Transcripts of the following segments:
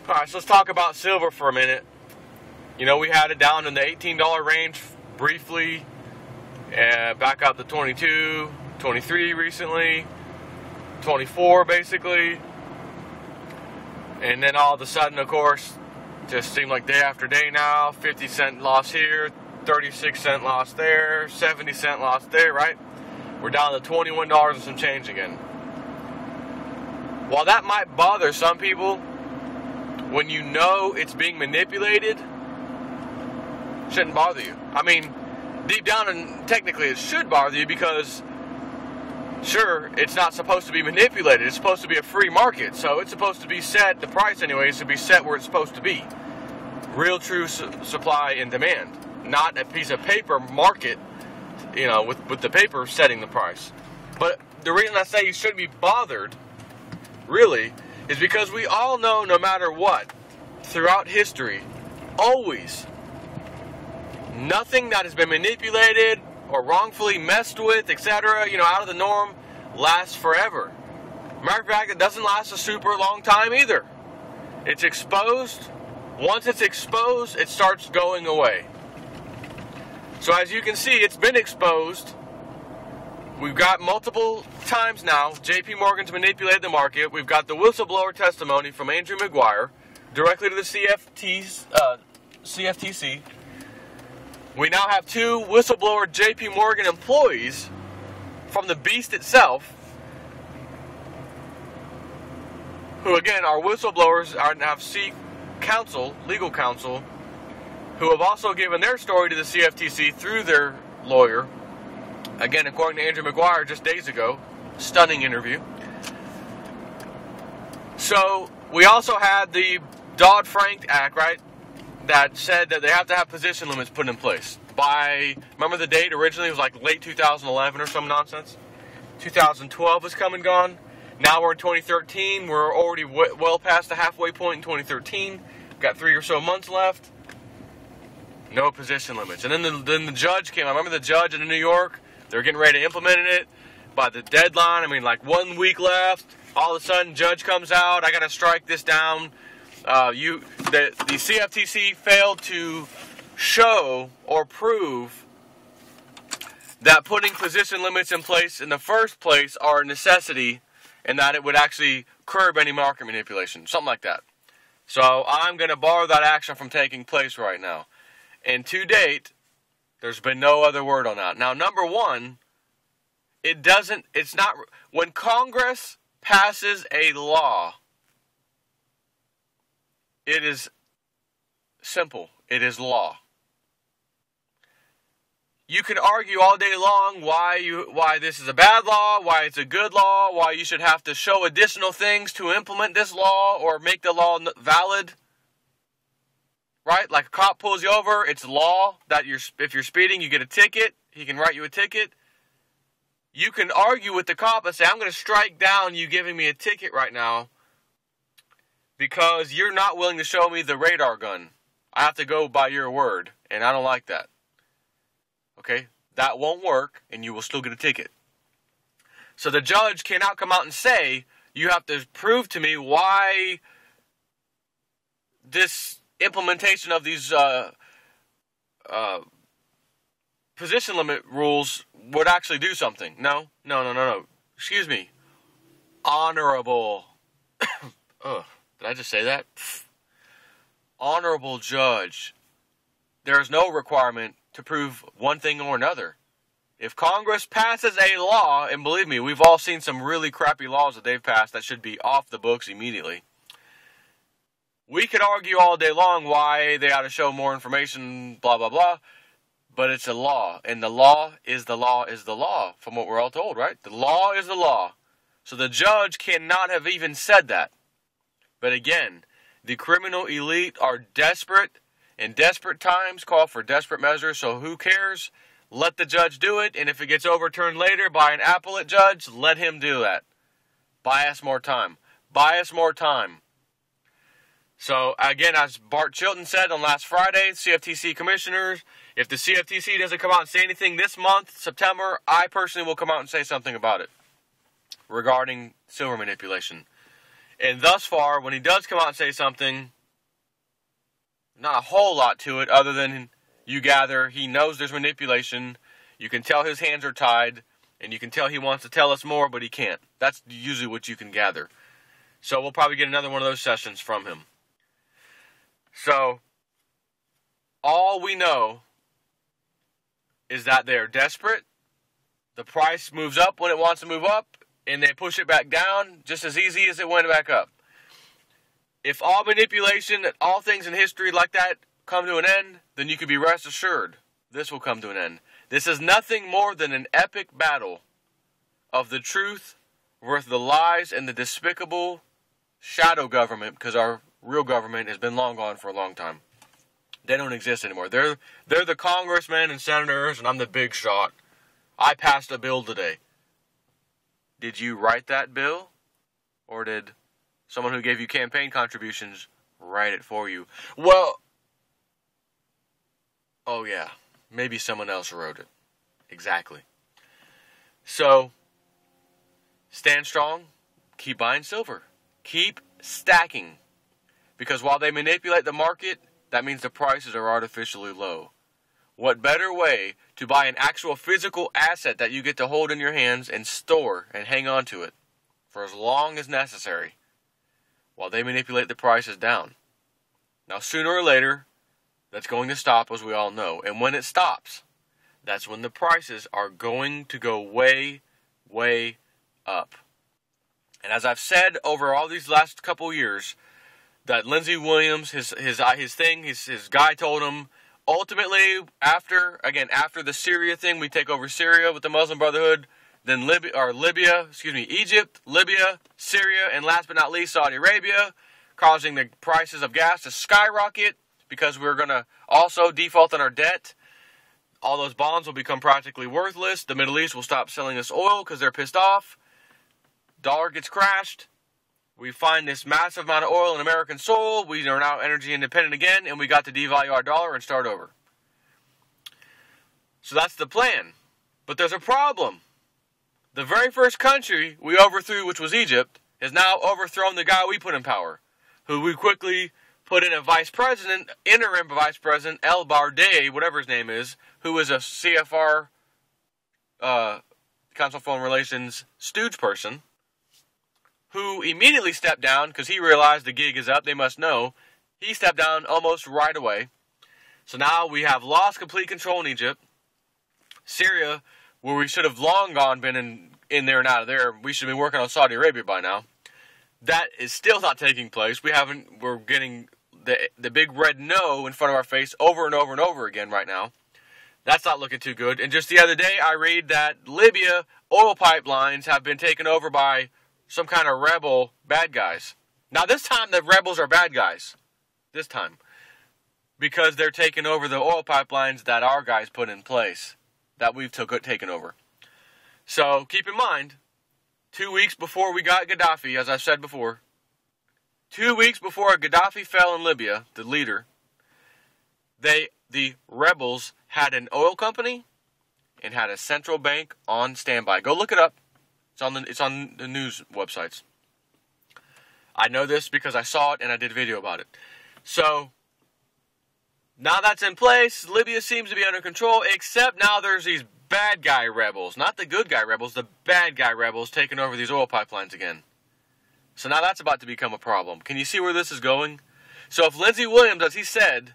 Alright, so let's talk about silver for a minute. You know, we had it down in the $18 range briefly, back up to 22, 23 recently, 24 basically, and then all of a sudden, of course, just seemed like day after day now, 50-cent loss here, 36-cent loss there, 70-cent loss there, right? We're down to $21 and some change again. While that might bother some people, when you know it's being manipulated, shouldn't bother you. I mean, deep down, and technically it should bother you because, sure, it's not supposed to be manipulated. It's supposed to be a free market. So it's supposed to be set, the price anyway, is to be set where it's supposed to be. Real true supply and demand. Not a piece of paper market, you know, with the paper setting the price. But the reason I say you shouldn't be bothered, really, is because we all know no matter what, throughout history, always, nothing that has been manipulated or wrongfully messed with, etc., you know, out of the norm, lasts forever. Matter of fact, it doesn't last a super long time either. It's exposed. Once it's exposed, it starts going away. So as you can see, it's been exposed. We've got multiple times now, JP Morgan's manipulated the market. We've got the whistleblower testimony from Andrew Maguire directly to the CFTC. We now have two whistleblower JP Morgan employees from the beast itself, who again are whistleblowers and have legal counsel, who have also given their story to the CFTC through their lawyer. Again, according to Andrew Maguire just days ago. Stunning interview. So, we also had the Dodd-Frank Act, right? That said that they have to have position limits put in place. Remember the date originally? It was like late 2011 or some nonsense. 2012 has come and gone. Now we're in 2013. We're already well past the halfway point in 2013. Got 3 or so months left. No position limits. And then the judge came. I remember the judge in New York. They're getting ready to implement it by the deadline. I mean, like 1 week left. All of a sudden, judge comes out. I got to strike this down. The CFTC failed to show or prove that putting position limits in place in the first place are a necessity, and that it would actually curb any market manipulation, something like that. So I'm going to bar that action from taking place right now. And to date, there's been no other word on that. Now, number one, when Congress passes a law, it is simple. It is law. You can argue all day long why this is a bad law, why it's a good law, why you should have to show additional things to implement this law or make the law valid. Right? Like a cop pulls you over, it's law that if you're speeding, you get a ticket. He can write you a ticket. You can argue with the cop and say, I'm going to strike down you giving me a ticket right now because you're not willing to show me the radar gun. I have to go by your word, and I don't like that. Okay? That won't work, and you will still get a ticket. So the judge cannot come out and say, you have to prove to me why this implementation of these position limit rules would actually do something. No. Excuse me. Honorable. Did I just say that? Honorable judge. There is no requirement to prove one thing or another. If Congress passes a law, and believe me, we've all seen some really crappy laws that they've passed that should be off the books immediately. We could argue all day long why they ought to show more information, blah, blah, blah. But it's a law. And the law is the law is the law, from what we're all told, right? The law is the law. So the judge cannot have even said that. But again, the criminal elite are desperate, and desperate times call for desperate measures. So who cares? Let the judge do it. And if it gets overturned later by an appellate judge, let him do that. Buy us more time. Buy us more time. So, again, as Bart Chilton said on last Friday, CFTC commissioners, if the CFTC doesn't come out and say anything this month, September, I personally will come out and say something about it regarding silver manipulation. And thus far, when he does come out and say something, not a whole lot to it other than you gather he knows there's manipulation. You can tell his hands are tied, and you can tell he wants to tell us more, but he can't. That's usually what you can gather. So we'll probably get another one of those sessions from him. So all we know is that they're desperate. The price moves up when it wants to move up, and they push it back down just as easy as it went back up. If all manipulation, all things in history like that come to an end, then you can be rest assured this will come to an end. This is nothing more than an epic battle of the truth versus the lies and the despicable shadow government, because our real government has been long gone for a long time. They don't exist anymore. They're the congressmen and senators, and I'm the big shot. I passed a bill today. Did you write that bill? Or did someone who gave you campaign contributions write it for you? Well, oh yeah, maybe someone else wrote it. Exactly. So, stand strong, keep buying silver, keep stacking. Because while they manipulate the market, that means the prices are artificially low. What better way to buy an actual physical asset that you get to hold in your hands and store and hang on to it for as long as necessary while they manipulate the prices down? Now, sooner or later, that's going to stop, as we all know. And when it stops, that's when the prices are going to go way, way up. And as I've said over all these last couple years, that Lindsey Williams, his guy told him, ultimately, after the Syria thing, we take over Syria with the Muslim Brotherhood, then Egypt, Libya, Syria, and last but not least, Saudi Arabia, causing the prices of gas to skyrocket because we're going to also default on our debt. All those bonds will become practically worthless. The Middle East will stop selling us oil because they're pissed off. Dollar gets crashed. We find this massive amount of oil in American soil. We are now energy independent again, and we got to devalue our dollar and start over. So that's the plan. But there's a problem. The very first country we overthrew, which was Egypt, has now overthrown the guy we put in power, who we quickly put in a interim vice president, El Barday, whatever his name is, who is a CFR, Council of Foreign Relations, stooge person, who immediately stepped down because he realized the gig is up. They must know. He stepped down almost right away. So now we have lost complete control in Egypt. Syria, where we should have long gone been in there and out of there. We should be working on Saudi Arabia by now. That is still not taking place. We're getting the big red no in front of our face over and over and over again right now. That's not looking too good. And just the other day, I read that Libya oil pipelines have been taken over by some kind of rebel bad guys. Now this time the rebels are bad guys. This time. Because they're taking over the oil pipelines that our guys put in place. That we've taken over. So keep in mind, 2 weeks before we got Gaddafi, as I've said before, 2 weeks before Gaddafi fell in Libya, the leader, the rebels had an oil company and had a central bank on standby. Go look it up. It's on the news websites. I know this because I saw it and I did a video about it. So, now that's in place, Libya seems to be under control, except now there's these bad guy rebels. Not the good guy rebels, the bad guy rebels taking over these oil pipelines again. So now that's about to become a problem. Can you see where this is going? So if Lindsey Williams, as he said,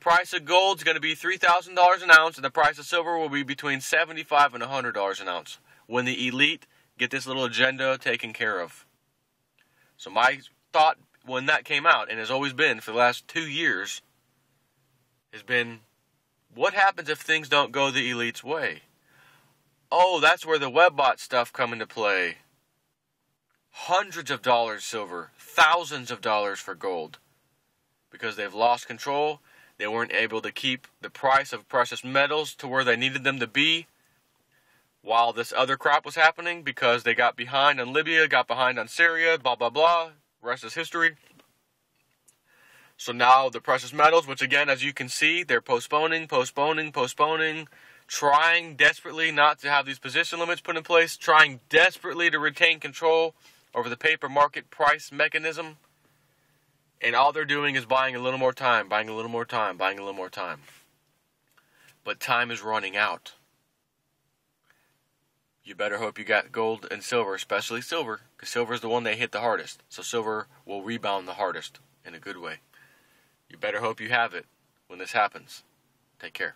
price of gold is going to be $3,000 an ounce, and the price of silver will be between $75 and $100 an ounce, when the elite get this little agenda taken care of. So my thought when that came out, and has always been for the last 2 years, has been, what happens if things don't go the elite's way? Oh, that's where the WebBot stuff come into play. Hundreds of dollars silver, thousands of dollars for gold. Because they've lost control, they weren't able to keep the price of precious metals to where they needed them to be while this other crap was happening, because they got behind on Libya, got behind on Syria, blah, blah, blah. Rest is history. So now the precious metals, which again, as you can see, they're postponing, trying desperately not to have these position limits put in place, trying desperately to retain control over the paper market price mechanism. And all they're doing is buying a little more time, buying a little more time, buying a little more time. But time is running out. You better hope you got gold and silver, especially silver, because silver is the one they hit the hardest. So silver will rebound the hardest in a good way. You better hope you have it when this happens. Take care.